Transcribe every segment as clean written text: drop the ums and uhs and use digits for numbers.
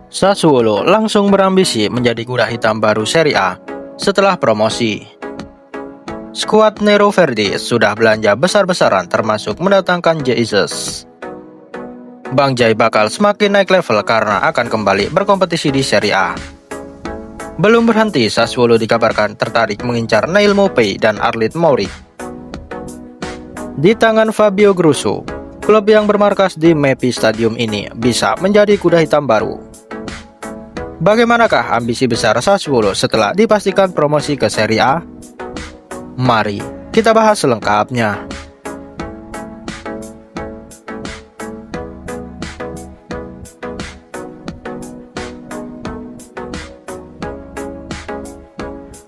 Sassuolo langsung berambisi menjadi kuda hitam baru Serie A setelah promosi. Skuad Nero Verdi sudah belanja besar-besaran termasuk mendatangkan Jesus. Bang Jai bakal semakin naik level karena akan kembali berkompetisi di Serie A. Belum berhenti, Sassuolo dikabarkan tertarik mengincar Neil Maupay dan Arlit Mauri. Di tangan Fabio Grosso, klub yang bermarkas di Mephi Stadium ini bisa menjadi kuda hitam baru. Bagaimanakah ambisi besar Sassuolo setelah dipastikan promosi ke Serie A? Mari kita bahas selengkapnya.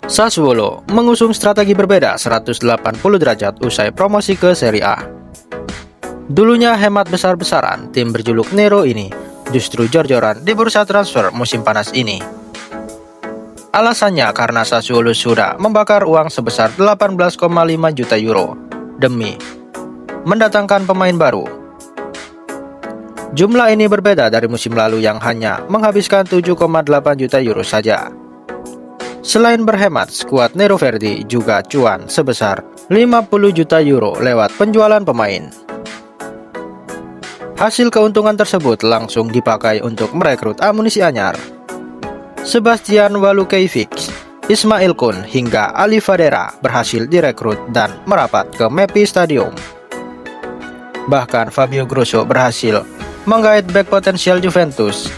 Sassuolo mengusung strategi berbeda 180 derajat usai promosi ke Serie A. Dulunya hemat besar-besaran, tim berjuluk Nero ini justru jor-joran di bursa transfer musim panas ini. Alasannya karena Sassuolo sudah membakar uang sebesar 18,5 juta euro demi mendatangkan pemain baru. Jumlah ini berbeda dari musim lalu yang hanya menghabiskan 7,8 juta euro saja. Selain berhemat, skuad Nero Verdi juga cuan sebesar 50 juta euro lewat penjualan pemain. Hasil keuntungan tersebut langsung dipakai untuk merekrut amunisi anyar. Sebastian Walukevic, Ismail Kun hingga Ali Fadera berhasil direkrut dan merapat ke Mephi Stadium. Bahkan Fabio Grosso berhasil menggait bek potensial Juventus,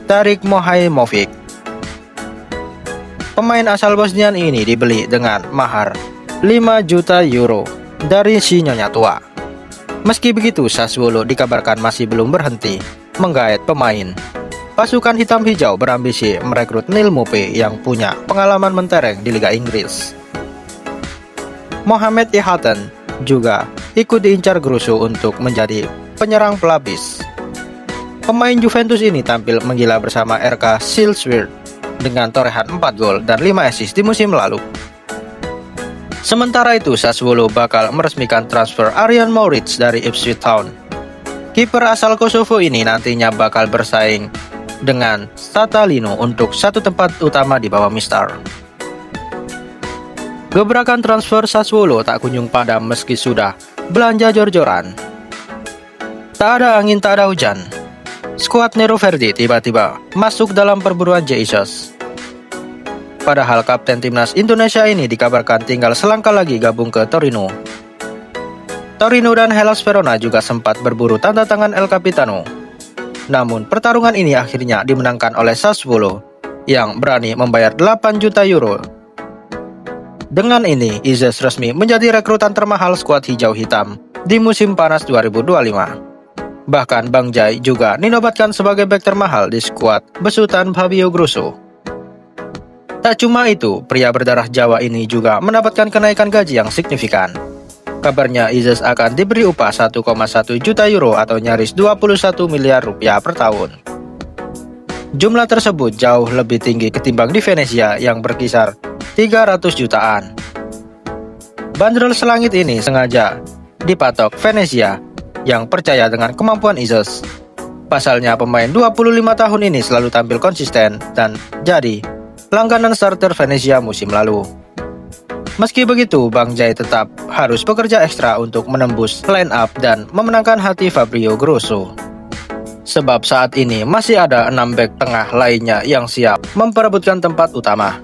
Tarik Mohaimovic. Pemain asal Bosnian ini dibeli dengan mahar 5 juta euro dari si nyonya tua. Meski begitu, Sassuolo dikabarkan masih belum berhenti menggait pemain. Pasukan hitam hijau berambisi merekrut Neil Maupay yang punya pengalaman mentereng di Liga Inggris. Mohamed Ihaten juga ikut diincar Grosso untuk menjadi penyerang pelapis. Pemain Juventus ini tampil menggila bersama RK Silswird dengan torehan 4 gol dan 5 assist di musim lalu. Sementara itu, Sassuolo bakal meresmikan transfer Aryan Maurits dari Ipswich Town. Kiper asal Kosovo ini nantinya bakal bersaing dengan Statalino untuk satu tempat utama di bawah Mister. Gebrakan transfer Sassuolo tak kunjung padam meski sudah belanja jor-joran. Tak ada angin, tak ada hujan. Skuad Nero Verdi tiba-tiba masuk dalam perburuan Jesus. Padahal kapten timnas Indonesia ini dikabarkan tinggal selangkah lagi gabung ke Torino. Torino dan Hellas Verona juga sempat berburu tanda tangan El Capitano. Namun pertarungan ini akhirnya dimenangkan oleh Sassuolo yang berani membayar 8 juta euro. Dengan ini, Jesus resmi menjadi rekrutan termahal skuad hijau hitam di musim panas 2025. Bahkan Bang Jai juga dinobatkan sebagai bek termahal di skuad besutan Fabio Grosso. Tak cuma itu, pria berdarah Jawa ini juga mendapatkan kenaikan gaji yang signifikan. Kabarnya Jesus akan diberi upah 1,1 juta euro atau nyaris 21 miliar rupiah per tahun. Jumlah tersebut jauh lebih tinggi ketimbang di Venezia yang berkisar 300 jutaan. Bandrol selangit ini sengaja dipatok Venezia yang percaya dengan kemampuan Jesus. Pasalnya pemain 25 tahun ini selalu tampil konsisten dan jadi langganan starter Venezia musim lalu. Meski begitu, Bang Jai tetap harus bekerja ekstra untuk menembus line up dan memenangkan hati Fabio Grosso. Sebab saat ini masih ada 6 bek tengah lainnya yang siap memperebutkan tempat utama.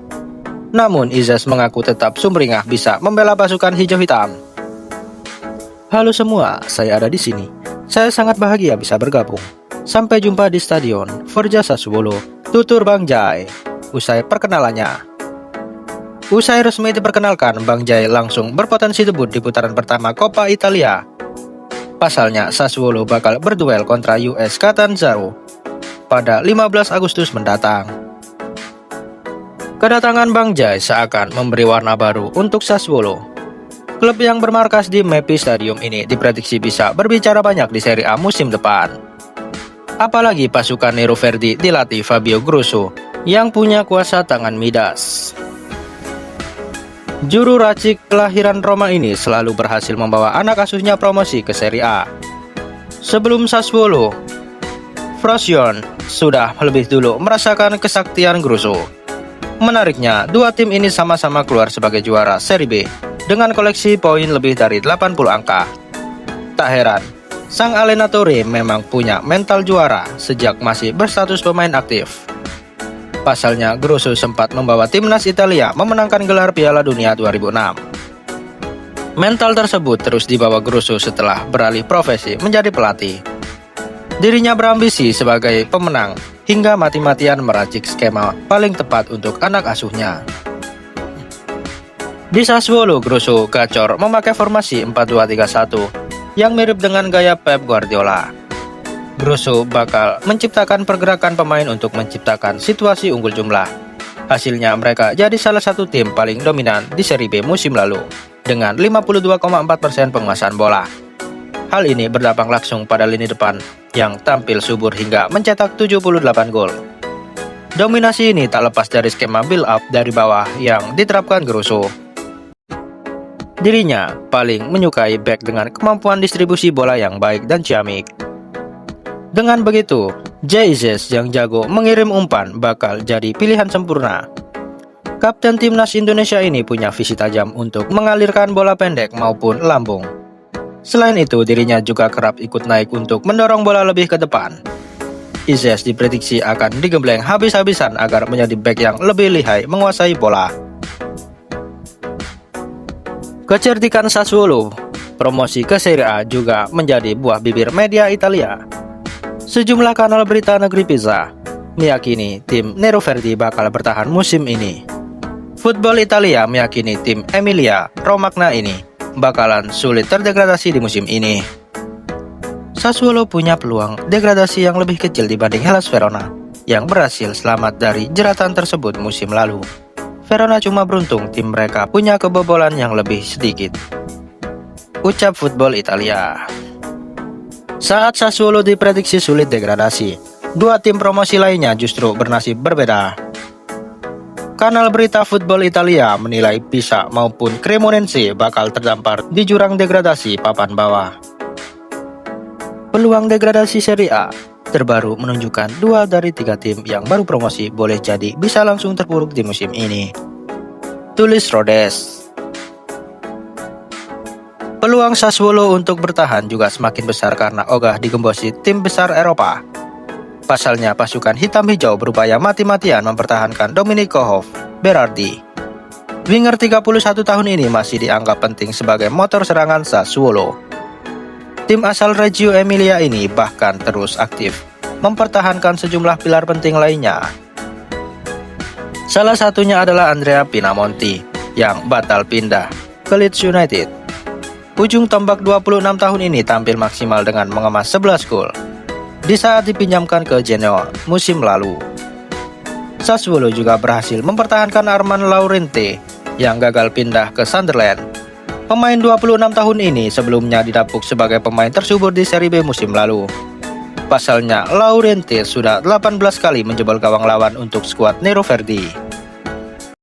Namun Izas mengaku tetap sumringah bisa membela pasukan hijau hitam. Halo semua, saya ada di sini. Saya sangat bahagia bisa bergabung. Sampai jumpa di stadion Forza Sassuolo, tutur Bang Jai. Usai perkenalannya. Usai resmi diperkenalkan, Bang Jai langsung berpotensi debut di putaran pertama Coppa Italia. Pasalnya, Sassuolo bakal berduel kontra US Catanzaro pada 15 Agustus mendatang. Kedatangan Bang Jai seakan memberi warna baru untuk Sassuolo. Klub yang bermarkas di Mephi Stadium ini diprediksi bisa berbicara banyak di Serie A musim depan. Apalagi pasukan Nero Verdi dilatih Fabio Grosso yang punya kuasa tangan Midas. Juru racik kelahiran Roma ini selalu berhasil membawa anak asuhnya promosi ke Serie A. Sebelum Sassuolo, Frosinone sudah lebih dulu merasakan kesaktian Grosso. Menariknya, dua tim ini sama-sama keluar sebagai juara Serie B dengan koleksi poin lebih dari 80 angka. Tak heran, sang allenatore memang punya mental juara sejak masih berstatus pemain aktif. Pasalnya, Grosso sempat membawa timnas Italia memenangkan gelar Piala Dunia 2006. Mental tersebut terus dibawa Grosso setelah beralih profesi menjadi pelatih. Dirinya berambisi sebagai pemenang hingga mati-matian meracik skema paling tepat untuk anak asuhnya. Di Sassuolo, Grosso gacor memakai formasi 4-2-3-1 yang mirip dengan gaya Pep Guardiola. Grosso bakal menciptakan pergerakan pemain untuk menciptakan situasi unggul jumlah. Hasilnya mereka jadi salah satu tim paling dominan di Serie B musim lalu dengan 52,4% penguasaan bola. Hal ini berdampak langsung pada lini depan yang tampil subur hingga mencetak 78 gol. Dominasi ini tak lepas dari skema build up dari bawah yang diterapkan Grosso. Dirinya paling menyukai back dengan kemampuan distribusi bola yang baik dan ciamik. Dengan begitu, Jesus yang jago mengirim umpan bakal jadi pilihan sempurna. Kapten timnas Indonesia ini punya visi tajam untuk mengalirkan bola pendek maupun lambung. Selain itu, dirinya juga kerap ikut naik untuk mendorong bola lebih ke depan. Izes diprediksi akan digembleng habis-habisan agar menjadi bek yang lebih lihai menguasai bola. Kecerdikan Sassuolo promosi ke Serie A juga menjadi buah bibir media Italia. Sejumlah kanal berita negeri Pisa meyakini tim Nero Verdi bakal bertahan musim ini. Football Italia meyakini tim Emilia Romagna ini bakalan sulit terdegradasi di musim ini. Sassuolo punya peluang degradasi yang lebih kecil dibanding Hellas Verona yang berhasil selamat dari jeratan tersebut musim lalu. Verona cuma beruntung tim mereka punya kebobolan yang lebih sedikit. Ucap Football Italia. Saat Sassuolo diprediksi sulit degradasi, dua tim promosi lainnya justru bernasib berbeda. Kanal berita Football Italia menilai Pisa maupun Cremonense bakal terdampar di jurang degradasi papan bawah. Peluang degradasi Serie A terbaru menunjukkan 2 dari 3 tim yang baru promosi boleh jadi bisa langsung terpuruk di musim ini. Tulis Rhodes. Peluang Sassuolo untuk bertahan juga semakin besar karena ogah digembosi tim besar Eropa. Pasalnya pasukan hitam hijau berupaya mati-matian mempertahankan Domenico Berardi. Winger 31 tahun ini masih dianggap penting sebagai motor serangan Sassuolo. Tim asal Reggio Emilia ini bahkan terus aktif mempertahankan sejumlah pilar penting lainnya. Salah satunya adalah Andrea Pinamonti yang batal pindah ke Leeds United. Ujung tombak 26 tahun ini tampil maksimal dengan mengemas 11 gol di saat dipinjamkan ke Genoa musim lalu. Sassuolo juga berhasil mempertahankan Armand Laurente yang gagal pindah ke Sunderland. Pemain 26 tahun ini sebelumnya didapuk sebagai pemain tersubur di Serie B musim lalu. Pasalnya, Laurente sudah 18 kali menjebol gawang lawan untuk skuad Nero Verdi.